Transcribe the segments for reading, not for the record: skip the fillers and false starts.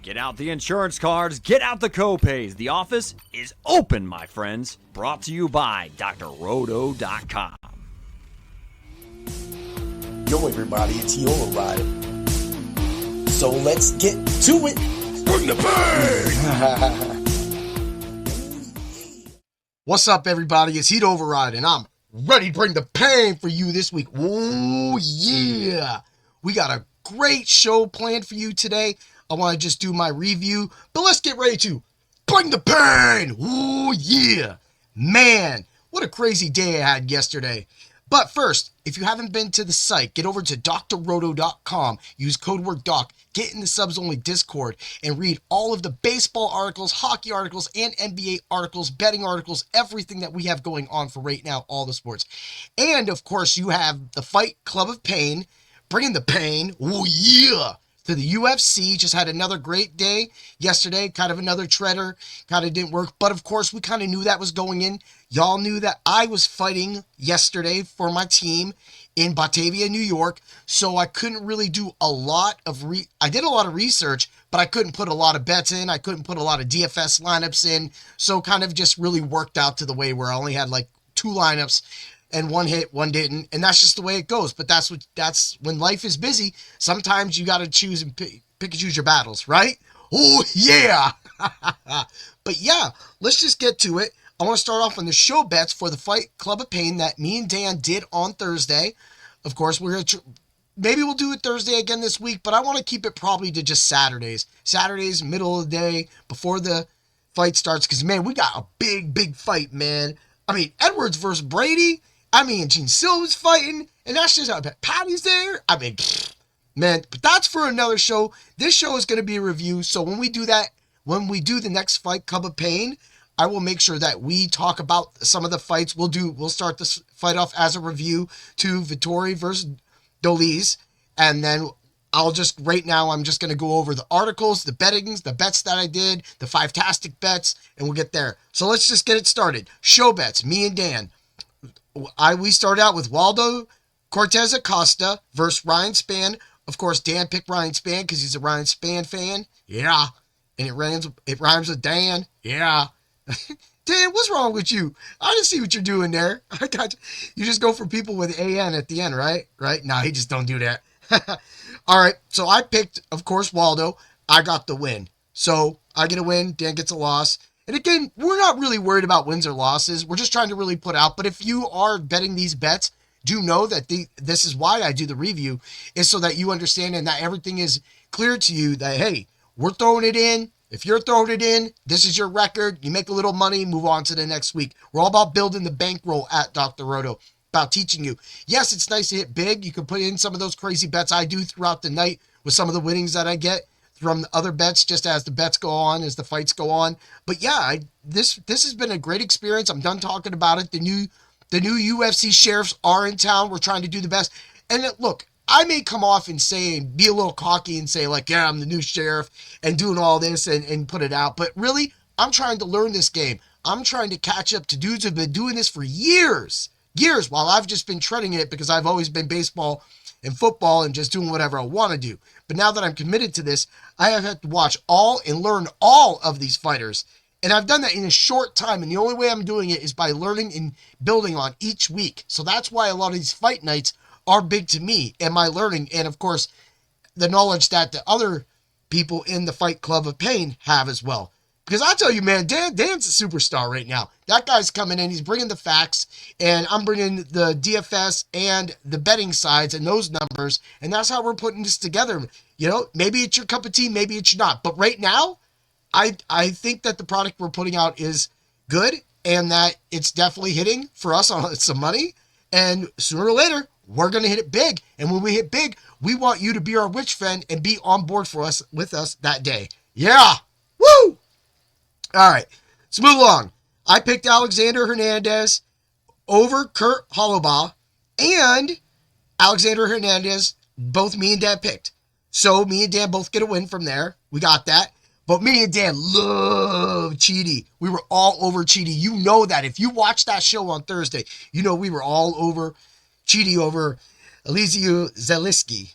Get out the insurance cards, get out the co-pays. The office is open, my friends. Brought to you by drroto.com. Yo, everybody, it's Heat-tastic. So let's get to it. Bring the pain! What's up, everybody? It's Heat Override, and I'm ready to bring the pain for you this week. Oh, yeah. We got a great show planned for you today. I want to just do my review, but let's get ready to bring the pain. Oh, yeah. Man, what a crazy day I had yesterday. But first, if you haven't been to the site, get over to drroto.com, use code word DOC, get in the subs only Discord, and read all of the baseball articles, hockey articles, and NBA articles, betting articles, everything that we have going on for right now, all the sports. And of course, you have the Fight Club of Pain, bringing the pain, oh yeah, to the UFC. Just had another great day yesterday, kind of another treader, kind of didn't work, but of course we kind of knew that was going in. Y'all knew that I was fighting yesterday for my team in Batavia, New York, so I couldn't really do a lot of I did a lot of research, but I couldn't put a lot of bets in. I couldn't put a lot of DFS lineups in, so kind of just really worked out to the way where I only had like 2 lineups and one hit, one didn't, and that's just the way it goes. But that's when life is busy. Sometimes you got to choose and pick and choose your battles, right? Oh yeah. But yeah, let's just get to it. I want to start off on the show bets for the Fight Club of Pain that me and Dan did on Thursday. Of course, we're going to maybe we'll do it Thursday again this week, but I want to keep it probably to just Saturdays. Saturdays, middle of the day, before the fight starts, because man, we got a big fight, man. I mean, Edwards versus Brady. I mean, Gene Silva's fighting, and that's just how Patty's there. I mean, man, but that's for another show. This show is going to be a review, so when we do that, when we do the next Fight Club of Pain, I will make sure that we talk about some of the fights. We'll start this fight off as a review to Vettori versus Dolidze, and then right now I'm just going to go over the articles, the bettings, the bets that I did, the Five-tastic bets, and we'll get there. So let's just get it started. Show bets, me and Dan. We started out with Waldo Cortez Acosta versus Ryan Spann. Of course, Dan picked Ryan Spann because he's a Ryan Spann fan. Yeah. And it rhymes with Dan. Yeah. Dan, what's wrong with you? I didn't see what you're doing there. I got you. Just go for people with AN at the end, right? Right? No, he just don't do that. All right. So I picked, of course, Waldo. I got the win. So I get a win. Dan gets a loss. And again, we're not really worried about wins or losses. We're just trying to really put out. But if you are betting these bets, do know that this is why I do the review, is so that you understand and that everything is clear to you that, hey, we're throwing it in. If you're throwing it in, this is your record. You make a little money, move on to the next week. We're all about building the bankroll at Dr. Roto, about teaching you. Yes, it's nice to hit big. You can put in some of those crazy bets I do throughout the night with some of the winnings that I get from the other bets, just as the bets go on, as the fights go on. But yeah, this has been a great experience. I'm done talking about it. The new UFC sheriffs are in town. We're trying to do the best. And look, I may come off and say, and be a little cocky and say like, yeah, I'm the new sheriff and doing all this and put it out. But really, I'm trying to learn this game. I'm trying to catch up to dudes who've been doing this for years, while I've just been treading it because I've always been baseball and football and just doing whatever I want to do. But now that I'm committed to this, I have had to watch all and learn all of these fighters. And I've done that in a short time. And the only way I'm doing it is by learning and building on each week. So that's why a lot of these fight nights are big to me and my learning. And of course, the knowledge that the other people in the Fight Club of Pain have as well. Because I tell you, man, Dan's a superstar right now. That guy's coming in. He's bringing the facts. And I'm bringing the DFS and the betting sides and those numbers. And that's how we're putting this together. You know, maybe it's your cup of tea. Maybe it's not. But right now, I think that the product we're putting out is good. And that it's definitely hitting for us on some money. And sooner or later, we're going to hit it big. And when we hit big, we want you to be our witch friend and be on board with us that day. Yeah. Woo! All right, let's move along. I picked Alexander Hernandez over Kurt Holobaugh, and Alexander Hernandez, both me and Dan picked. So me and Dan both get a win from there. We got that. But me and Dan love Chidi. We were all over Chidi. You know that. If you watched that show on Thursday, you know we were all over Chidi over Elizeu Zaleski.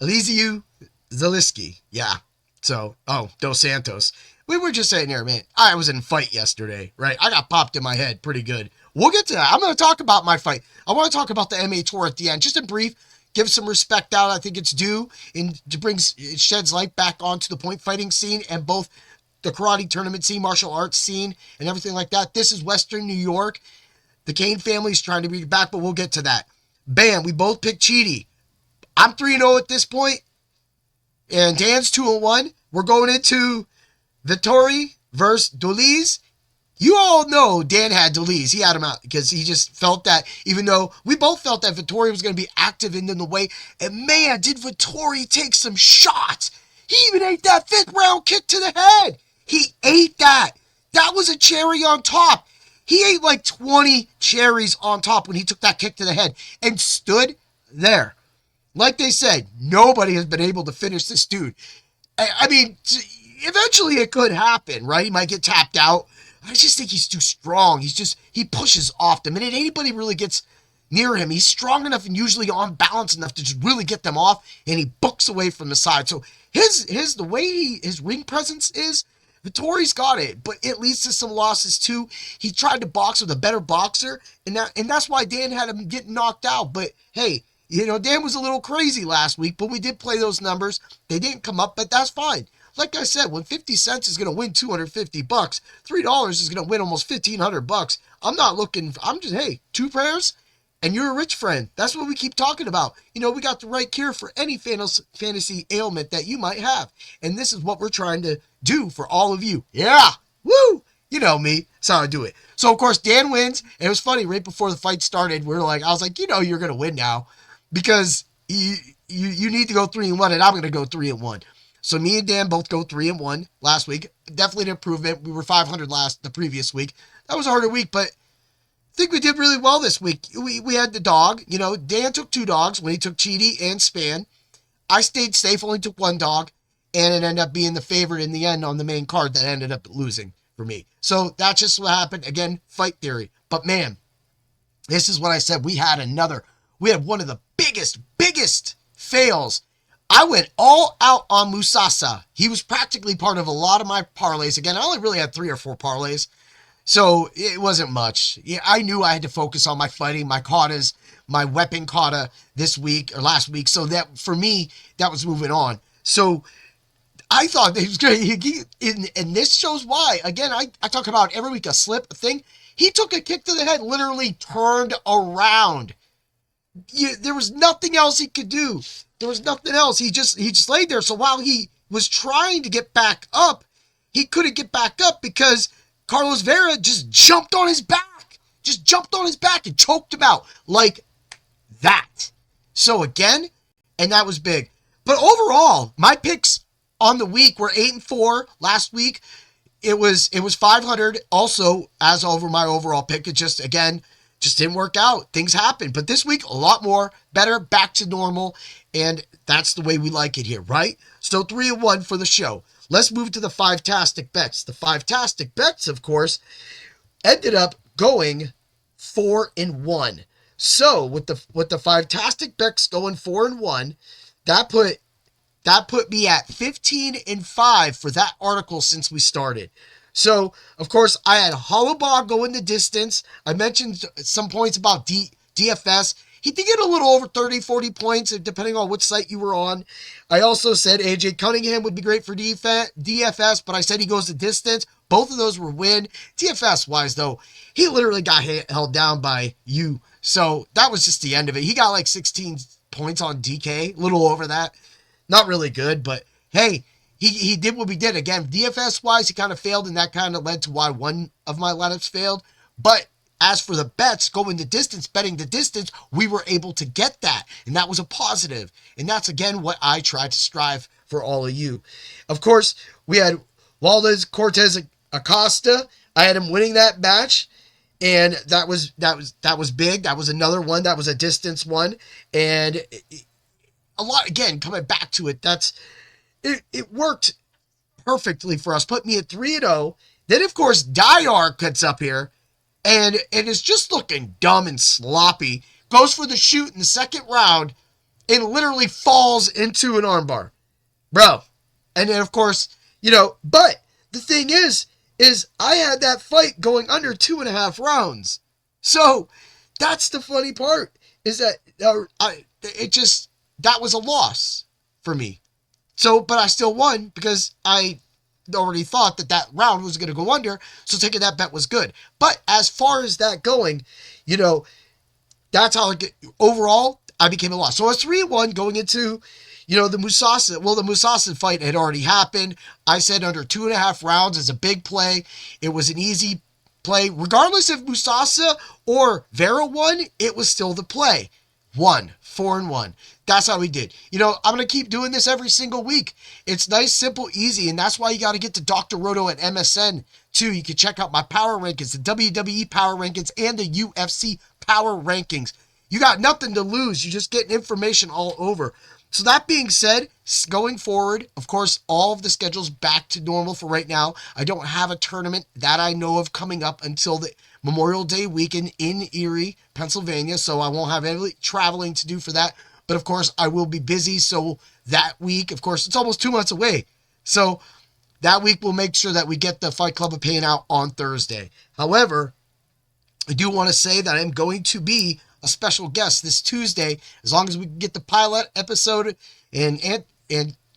Elizeu Zaleski. Yeah. Dos Santos. We were just saying here, man, I was in a fight yesterday, right? I got popped in my head pretty good. We'll get to that. I'm going to talk about my fight. I want to talk about the MATour at the end. Just in brief, give some respect out. I think it's due and to bring it sheds light back onto the point fighting scene and both the karate tournament scene, martial arts scene, and everything like that. This is Western New York. The Kane family's trying to bring it back, but we'll get to that. Bam, we both picked Chidi. I'm 3-0 at this point, and Dan's 2-1. We're going into Vettori versus Dolidze. You all know Dan had Dolidze. He had him out because he just felt that, even though we both felt that Vettori was going to be active in the way. And man, did Vettori take some shots. He even ate that 5th round kick to the head. He ate that. That was a cherry on top. He ate like 20 cherries on top when he took that kick to the head and stood there. Like they said, nobody has been able to finish this dude. I mean, eventually it could happen, right? He might get tapped out. I just think he's too strong. He pushes off. The minute anybody really gets near him, he's strong enough and usually on balance enough to just really get them off, and he books away from the side. So the way his ring presence is, Vettori's got it, but it leads to some losses too. He tried to box with a better boxer, and that's why Dan had him getting knocked out. But hey, Dan was a little crazy last week, but we did play those numbers. They didn't come up, but that's fine. Like I said, when 50 cents is going to win $250, $3 is going to win almost $1,500. Hey, 2 prayers and you're a rich friend. That's what we keep talking about. We got the right cure for any fantasy ailment that you might have. And this is what we're trying to do for all of you. Yeah. Woo. You know me. That's how I do it. So, of course, Dan wins. And it was funny. Right before the fight started, I was like, you're going to win now because you need to go 3-1 and I'm going to go 3-1. So me and Dan both go 3-1 last week. Definitely an improvement. We were 500 the previous week. That was a harder week, but I think we did really well this week. We had the dog. Dan took 2 dogs when he took Chidi and Span. I stayed safe, only took 1 dog, and it ended up being the favorite in the end on the main card that ended up losing for me. So that's just what happened. Again, fight theory. But man, this is what I said. We had one of the biggest fails. I went all out on Musasa. He was practically part of a lot of my parlays. Again, I only really had 3 or 4 parlays, so it wasn't much. Yeah, I knew I had to focus on my fighting, my katas, my weapon kata this week or last week. So that for me, that was moving on. So I thought he was great. And this shows why. Again, I talk about every week a thing. He took a kick to the head, literally turned around. There was nothing else he could do. There was nothing else. He just laid there. So while he was trying to get back up, he couldn't get back up because Carlos Vera just jumped on his back. Just jumped on his back and choked him out like that. So again, and that was big. But overall, my picks on the week were 8-4. Last week, it was 500 also as over my overall pick. It just didn't work out. Things happen. But this week, a lot more, better, back to normal. And that's the way we like it here, right? So 3-1 for the show. Let's move to the Five-tastic bets. The Five-tastic bets, of course, ended up going 4-1. So with the Five-tastic bets going 4-1, that put me at 15-5 for that article since we started. So, of course, I had Hollowbaugh going the distance. I mentioned some points about DFS. He did get a little over 30, 40 points, depending on which site you were on. I also said AJ Cunningham would be great for DFS, but I said he goes the distance. Both of those were win. DFS-wise, though, he literally got held down by you. So that was just the end of it. He got like 16 points on DK, a little over that. Not really good, but hey, he did what we did. Again, DFS-wise, he kind of failed, and that kind of led to why one of my lineups failed. But as for the bets, going the distance, betting the distance, we were able to get that. And that was a positive. And that's, again, what I tried to strive for all of you. Of course, we had Valdez Cortez Acosta. I had him winning that match. And that was big. That was another one. That was a distance one. And a lot, again, coming back to it, it worked perfectly for us. Put me at 3-0. Then, of course, Dyer cuts up here. And it is just looking dumb and sloppy. Goes for the shoot in the second round and literally falls into an armbar. Bro, And then, of course, but the thing is I had that fight going under 2.5 rounds. So that's the funny part, is that that was a loss for me. So, but I still won because I already thought that round was going to go under. So taking that bet was good. But as far as that going, that's how overall I became a loss. So I was 3-1 going into, the Mousasi. Well, the Mousasi fight had already happened. I said under 2.5 rounds is a big play. It was an easy play. Regardless if Mousasi or Vera won, it was still the play. 4-1. That's how we did. I'm going to keep doing this every single week. It's nice, simple, easy, and that's why you got to get to Dr. Roto at MSN, too. You can check out my power rankings, the WWE power rankings, and the UFC power rankings. You got nothing to lose. You're just getting information all over. So that being said, going forward, of course, all of the schedule's back to normal for right now. I don't have a tournament that I know of coming up until the Memorial Day weekend in Erie, Pennsylvania, so I won't have any traveling to do for that. But of course, I will be busy, so that week, of course, it's almost 2 months away. So that week, we'll make sure that we get the Fight Club of Pain out on Thursday. However, I do want to say that I'm going to be a special guest this Tuesday, as long as we can get the pilot episode and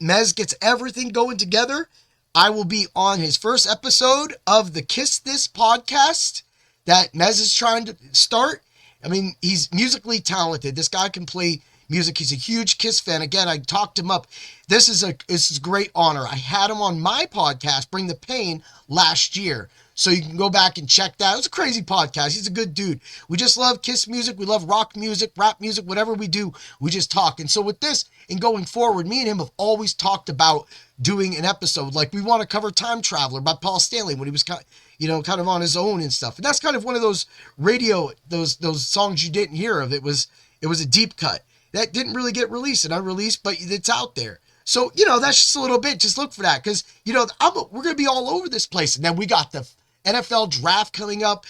Mez gets everything going together. I will be on his first episode of the Kiss This podcast that Mez is trying to start. I mean, he's musically talented. This guy can play music. He's a huge Kiss fan. Again, I talked him up. This is a great honor. I had him on my podcast, Bring the Pain, last year. So you can go back and check that. It was a crazy podcast. He's a good dude. We just love Kiss music. We love rock music, rap music, whatever we do, we just talk. And so with this and going forward, me and him have always talked about doing an episode. Like we want to cover Time Traveler by Paul Stanley when he was kind of on his own and stuff. And that's kind of one of those those songs you didn't hear of. It was a deep cut that didn't really get released and unreleased, but it's out there. So, that's just a little bit. Just look for that because, we're going to be all over this place. And then we got the NFL draft coming up.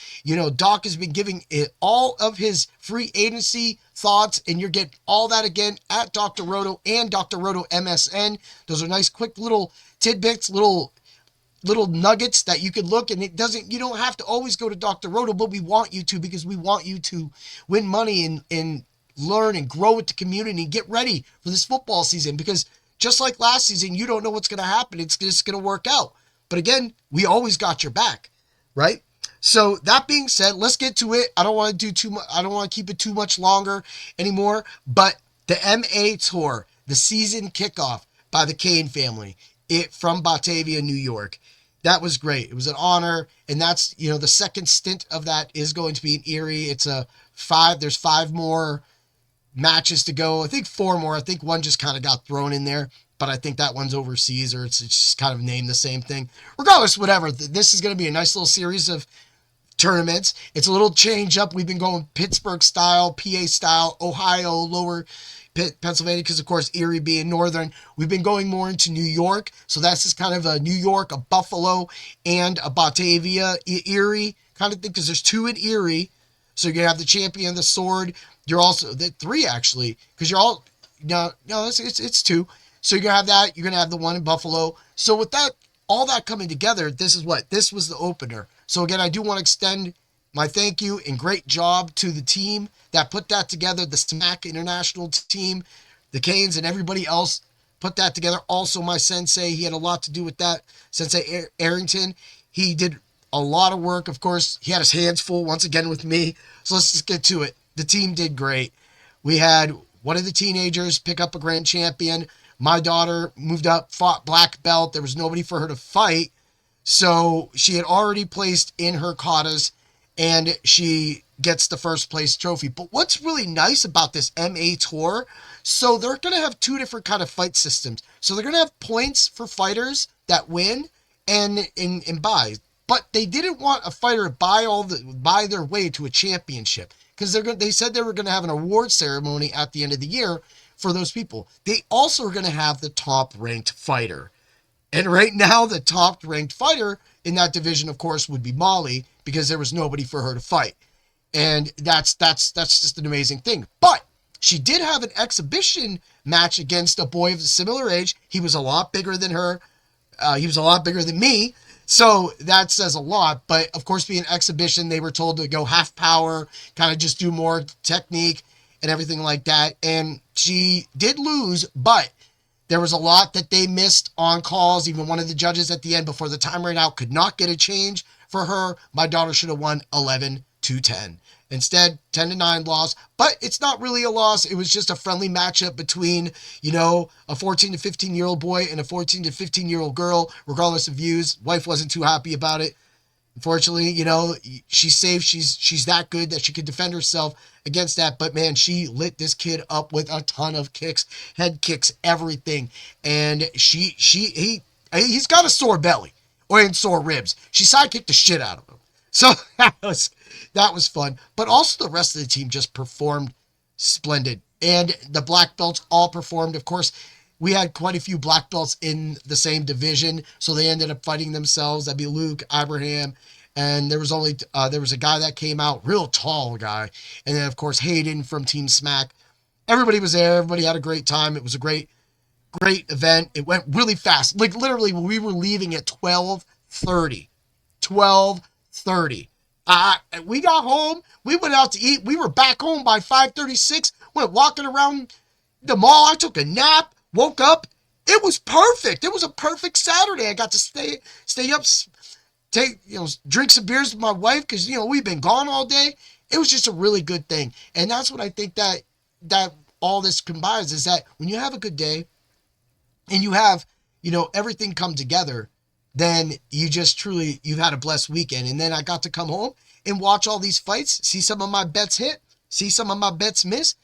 Doc has been giving it all of his free agency thoughts, and you're getting all that again at Dr. Roto and Dr. Roto MSN. Those are nice, quick little tidbits, little nuggets that you could look, and you don't have to always go to Dr. Roto, but we want you to, because we want you to win money and learn and grow with the community and get ready for this football season, because just like last season, you don't know what's going to happen. It's just going to work out. But again, we always got your back. Right? So that being said, let's get to it. I don't want to do too much. I don't want to keep it too much longer anymore. But the MATour, the season kickoff by the Kane family, from Batavia, New York. That was great. It was an honor. And that's, the second stint of that is going to be in Erie. There's 5 more matches to go. I think 4 more. I think one just kind of got thrown in there. But I think that one's overseas, or it's just kind of named the same thing. Regardless, whatever. This is going to be a nice little series of tournaments. It's a little change up. We've been going Pittsburgh style, PA style, Ohio, lower Pennsylvania, because of course Erie being northern. We've been going more into New York. So that's just kind of a New York, a Buffalo, and a Batavia, Erie kind of thing, because there's 2 in Erie. So you're going to have the champion, the sword. You're also, 3 actually, because you're all, no, it's 2. So you're going to have that. You're going to have the one in Buffalo. So with that, all that coming together, this was the opener. So again, I do want to extend my thank you and great job to the team that put that together, the Smack International team, the Canes, and everybody else put that together. Also, my sensei, he had a lot to do with that. Sensei Arrington, he did a lot of work. Of course, he had his hands full once again with me. So let's just get to it. The team did great. We had one of the teenagers pick up a grand champion. My daughter moved up, fought black belt. There was nobody for her to fight. So she had already placed in her katas, and she gets the first place trophy. But what's really nice about this MATour, so they're going to have 2 different kind of fight systems. So they're going to have points for fighters that win and buy. But they didn't want a fighter to buy their way to a championship, because they said they were going to have an award ceremony at the end of the year for those people. They also are going to have the top-ranked fighter. And right now, the top-ranked fighter in that division, of course, would be Molly, because there was nobody for her to fight. And that's just an amazing thing. But She did have an exhibition match against a boy of a similar age. He was a lot bigger than her. He was a lot bigger than me. So that says a lot. But of course, being an exhibition, they were told to go half power, kind of just do more technique and everything like that. And she did lose, but there was a lot that they missed on calls. Even one of the judges at the end, before the time ran out, could not get a change for her. My daughter should have won 11-10. Instead, 10-9 loss, but it's not really a loss. It was just a friendly matchup between, a 14 to 15-year-old boy and a 14 to 15-year-old girl, regardless of views. Wife wasn't too happy about it. Unfortunately, she's safe. She's that good that she could defend herself against that. But man, she lit this kid up with a ton of kicks, head kicks, everything. And he's got a sore belly or sore ribs. She sidekicked the shit out of him. So that was fun. But also the rest of the team just performed splendid. And the black belts all performed. Of course, we had quite a few black belts in the same division, so they ended up fighting themselves. That'd be Luke, Abraham, and there was a guy that came out, real tall guy, and then of course Hayden from Team Smack. Everybody was there. Everybody had a great time. It was a great event. It went really fast. Like literally, we were leaving at 12:30. 12:30. We got home. We went out to eat. We were back home by 5:36. Went walking around the mall. I took a nap. Woke up. It was perfect. It was a perfect Saturday. I got to stay up, drink some beers with my wife because, we've been gone all day. It was just a really good thing. And that's what I think that all this combines is that when you have a good day and you have, everything come together, then you've had a blessed weekend. And then I got to come home and watch all these fights, see some of my bets hit, see some of my bets miss.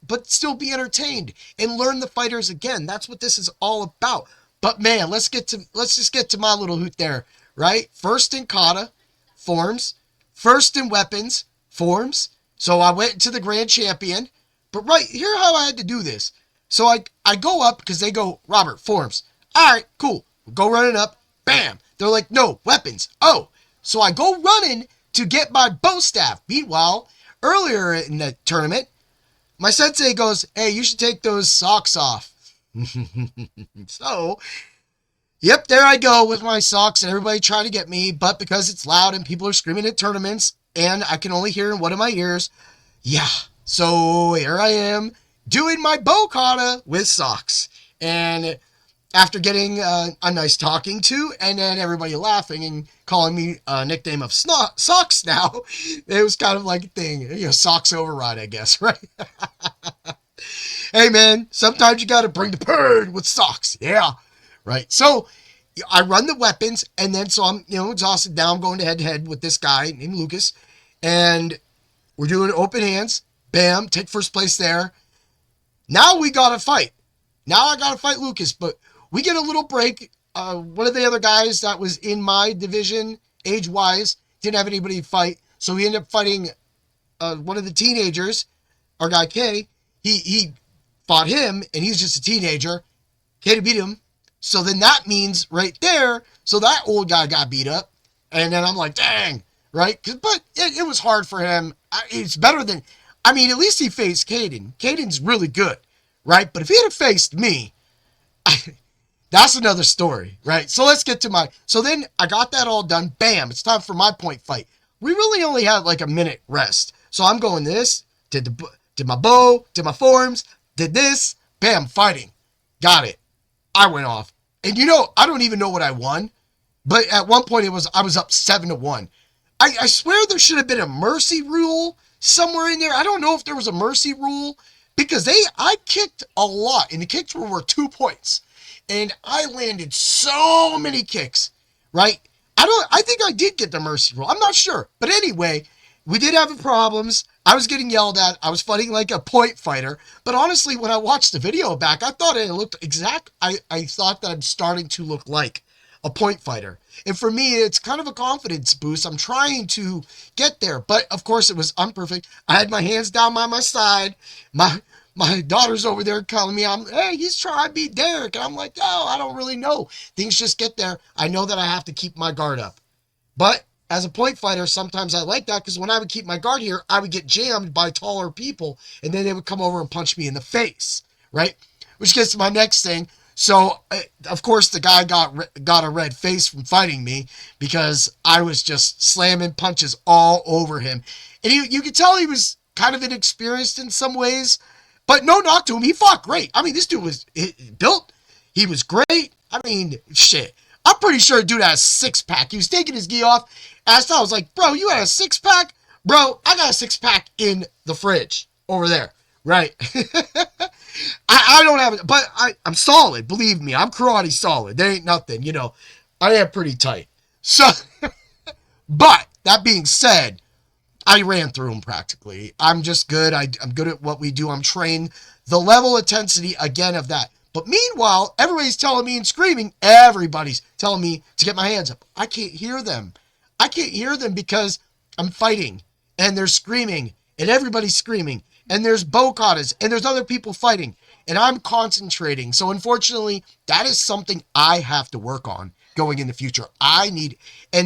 But still be entertained and learn the fighters again. That's what this is all about. But man, let's just get to my little hoot there, right? First in kata, forms. First in weapons, forms. So I went to the grand champion. But right here, how I had to do this. So I go up because they go, Robert, forms. All right, cool. Go running up. Bam. They're like, no, weapons. Oh. So I go running to get my bow staff. Meanwhile, earlier in the tournament, my sensei goes, hey, you should take those socks off. So, yep, there I go with my socks and everybody trying to get me. But because it's loud and people are screaming at tournaments and I can only hear in one of my ears, yeah. So here I am doing my bow kata with socks. And after getting a nice talking to and then everybody laughing and calling me a nickname of Socks now, it was kind of like a thing. Socks override, I guess, right? Hey, man, sometimes you got to bring the pain with socks. Yeah, right. So I run the weapons and then so I'm, exhausted now. I'm going head-to-head with this guy named Lucas and we're doing open hands. Bam, take first place there. Now we got to fight. Now I got to fight Lucas, but we get a little break. One of the other guys that was in my division, age-wise, didn't have anybody to fight. So we ended up fighting one of the teenagers, our guy Kay. He fought him, and he's just a teenager. Kay beat him. So then that means right there, so that old guy got beat up. And then I'm like, dang, right? But it was hard for him. It's better than, at least he faced Caden. Caden's really good, right? But if he had faced me, that's another story, right? So let's get to so then I got that all done. Bam, it's time for my point fight. We really only had like a minute rest. So I'm going this, did my bow, did my forms, did this, bam, fighting. Got it. I went off. And I don't even know what I won. But at one point I was up 7-1. I swear there should have been a mercy rule somewhere in there. I don't know if there was a mercy rule because I kicked a lot and the kicks were 2 points. And I landed so many kicks, right? I think I did get the mercy rule. I'm not sure. But anyway, we did have problems. I was getting yelled at. I was fighting like a point fighter. But honestly, when I watched the video back, I thought it looked I thought that I'm starting to look like a point fighter. And for me, it's kind of a confidence boost. I'm trying to get there. But of course, it was imperfect. I had my hands down by my side. My daughter's over there calling me, hey, he's trying to beat Derek. And I'm like, oh, I don't really know. Things just get there. I know that I have to keep my guard up. But as a point fighter, sometimes I like that because when I would keep my guard here, I would get jammed by taller people, and then they would come over and punch me in the face, right? Which gets to my next thing. So, of course, the guy got a red face from fighting me because I was just slamming punches all over him. And you could tell he was kind of inexperienced in some ways, but no knock to him. He fought great. I mean, this dude was built. He was great. I mean, shit. I'm pretty sure the dude had a six-pack. He was taking his gi off. I was like, bro, you had a six-pack? Bro, I got a six-pack in the fridge over there, right? I don't have it, but I'm solid. Believe me, I'm karate solid. There ain't nothing, you know. I am pretty tight. So, but that being said, I ran through him practically. I'm just good. I'm good at what we do. I'm trained. The level of intensity, again, of that. But meanwhile, everybody's telling me and screaming. Everybody's telling me to get my hands up. I can't hear them. I can't hear them because I'm fighting. And they're screaming. And everybody's screaming. And there's bokatas. And there's other people fighting. And I'm concentrating. So unfortunately, that is something I have to work on going in the future. And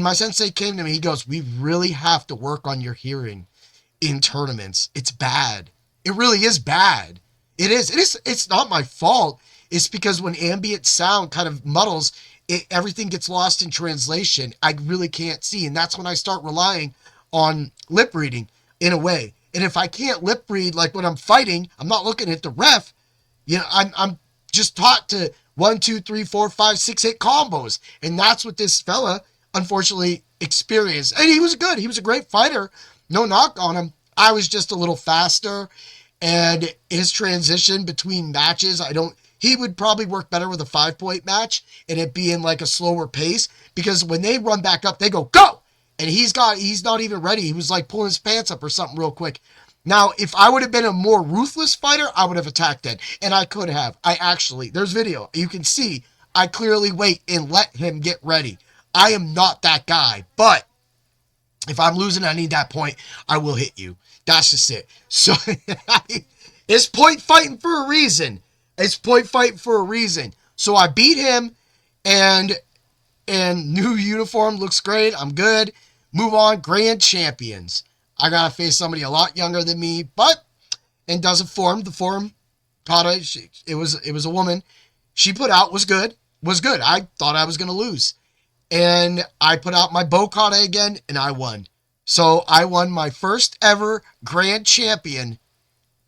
my sensei came to me. He goes, we really have to work on your hearing in tournaments. It's bad. It really is bad. It is. It's not my fault. It's because when ambient sound kind of muddles, everything gets lost in translation. I really can't see. And that's when I start relying on lip reading in a way. And if I can't lip read, like when I'm fighting, I'm not looking at the ref. You know, I'm just taught to 1, 2, 3, 4, 5, 6 hit combos. And that's what this fella, unfortunately, experienced. And he was good. He was a great fighter. No knock on him. I was just a little faster. And his transition between matches, he would probably work better with a 5-point match and it being like a slower pace, because when they run back up, they go, and he's not even ready. He was like pulling his pants up or something real quick. Now, if I would have been a more ruthless fighter, I would have attacked it. And I could have. There's video. You can see I clearly wait and let him get ready. I am not that guy. But if I'm losing, I need that point, I will hit you. That's just it. So it's point fighting for a reason. So I beat him, and new uniform looks great. I'm good. Move on. Grand champions. I gotta face somebody a lot younger than me, and does a form. The form, kata. It was a woman. She put out was good. I thought I was gonna lose, and I put out my bow kata again, and I won. So I won my first ever grand champion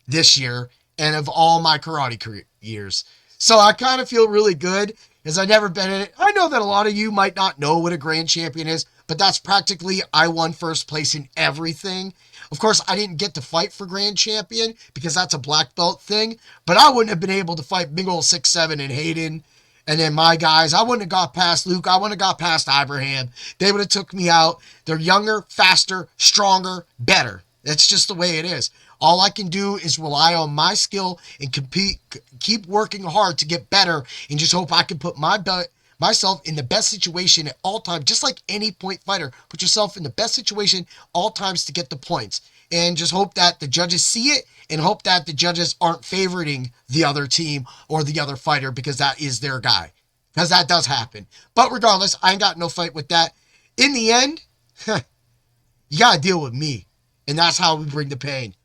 this year, and of all my karate career years. So I kind of feel really good, as I've never been in it. I know that a lot of you might not know what a grand champion is, but that's practically, I won first place in everything. Of course, I didn't get to fight for grand champion because that's a black belt thing, but I wouldn't have been able to fight big old 6'7" and Hayden. And then my guys, I wouldn't have got past Luke. I wouldn't have got past Abraham. They would have took me out. They're younger, faster, stronger, better. That's just the way it is. All I can do is rely on my skill and keep working hard to get better, and just hope I can put myself in the best situation at all times. Just like any point fighter, put yourself in the best situation all times to get the points. And just hope that the judges see it, and hope that the judges aren't favoriting the other team or the other fighter because that is their guy. Because that does happen. But regardless, I ain't got no fight with that. In the end, you got to deal with me. And that's how we bring the pain.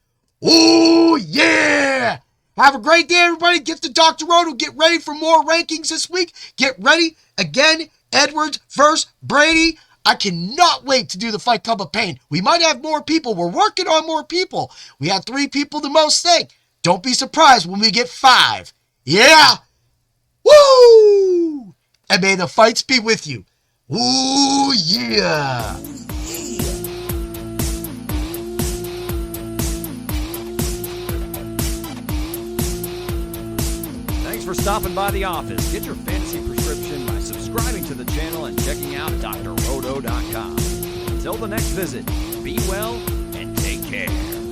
Oh, yeah! Have a great day, everybody. Get to Dr. Roto. Get ready for more rankings this week. Get ready. Again, Edwards versus Brady. I cannot wait to do the Fight Club of Pain. We might have more people. We're working on more people. We had 3 people the most thing. Don't be surprised when we get 5. Yeah! Woo! And may the fights be with you. Ooh, yeah! Thanks for stopping by the office. Get your fantasy prescription by subscribing to the channel and checking out drroto.com. Until the next visit, be well and take care.